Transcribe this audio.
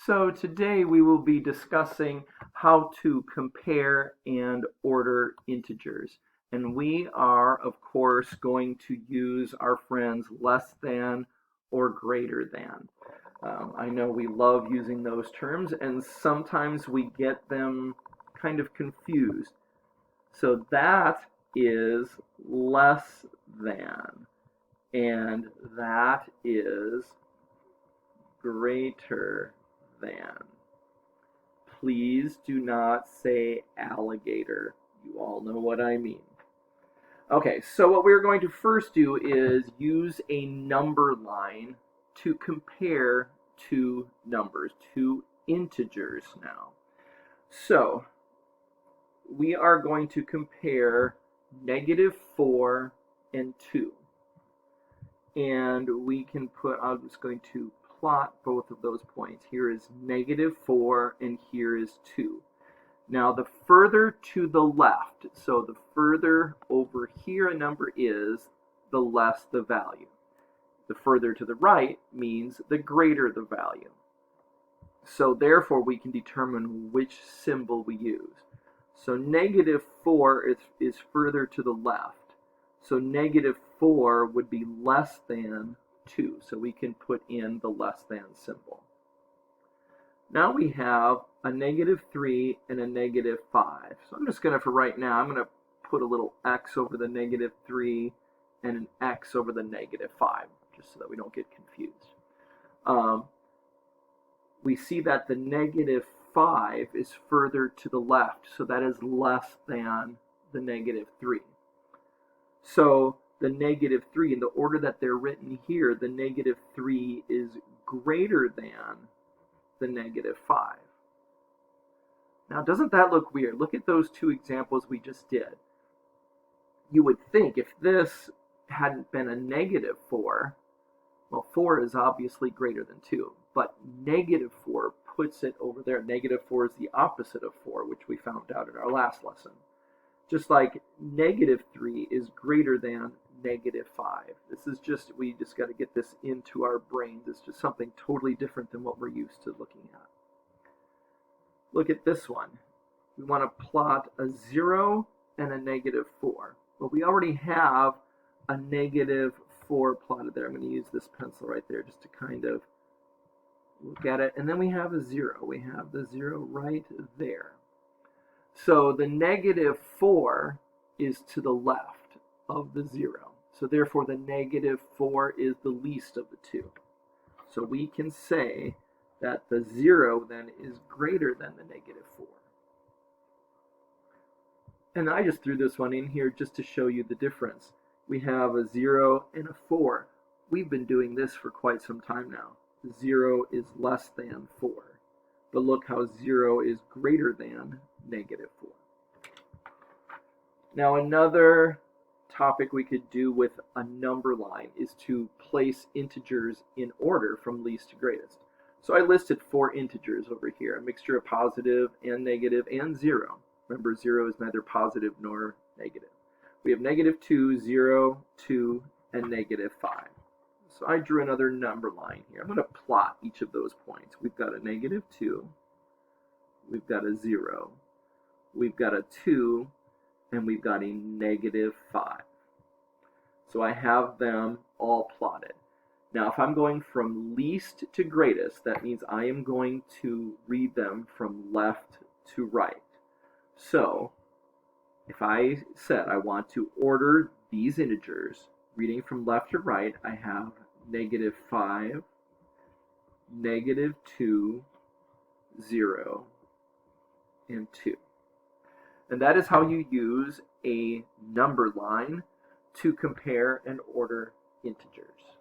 So today we will be discussing how to compare and order integers. And we are, of course, going to use our friends less than or greater than. I know we love using those terms, and sometimes we get them kind of confused. So that is less than, and that is greater than. Please do not say alligator. You all know what I mean. Okay, so what we're going to first do is use a number line to compare two numbers, two integers now. So we are going to compare -4 and 2. And we can put, I'm just going to plot both of those points. Here is -4 and here is 2. Now the further to the left, so the further over here a number is, the less the value. The further to the right means the greater the value. So therefore we can determine which symbol we use. So -4 is further to the left. So -4 would be less than 2. So we can put in the less than symbol. Now we have a -3 and a -5. So I'm just going to, for right now, I'm going to put a little x over the -3 and an x over the -5, just so that we don't get confused. We see that the -5 is further to the left, so that is less than the -3. So the -3, in the order that they're written here, the -3 is greater than the -5. Now, doesn't that look weird? Look at those two examples we just did. You would think if this hadn't been a -4, well, 4 is obviously greater than 2, but -4 puts it over there. -4 is the opposite of 4, which we found out in our last lesson. Just like -3 is greater than -5. This is just, we just got to get this into our brains. It's just something totally different than what we're used to looking at. Look at this one. We want to plot a 0 and a -4. Well, we already have a -4 plotted there. I'm going to use this pencil right there just to kind of look at it. And then we have a 0. We have the 0 right there. So the -4 is to the left of the 0. So therefore the -4 is the least of the two. So we can say that the 0 then is greater than the -4. And I just threw this one in here just to show you the difference. We have a 0 and a 4. We've been doing this for quite some time now. 0 is less than 4. But look how 0 is greater than -4. Now another topic we could do with a number line is to place integers in order from least to greatest. So I listed 4 integers over here, a mixture of positive and negative and 0. Remember, 0 is neither positive nor negative. We have -2, 0, 2, and -5. So I drew another number line here. I'm going to plot each of those points. We've got a -2, we've got a 0, we've got a 2, and we've got a -5. So I have them all plotted. Now, if I'm going from least to greatest, that means I am going to read them from left to right. So if I said I want to order these integers, reading from left to right, I have -5, -2, 0, and 2. And that is how you use a number line to compare and order integers.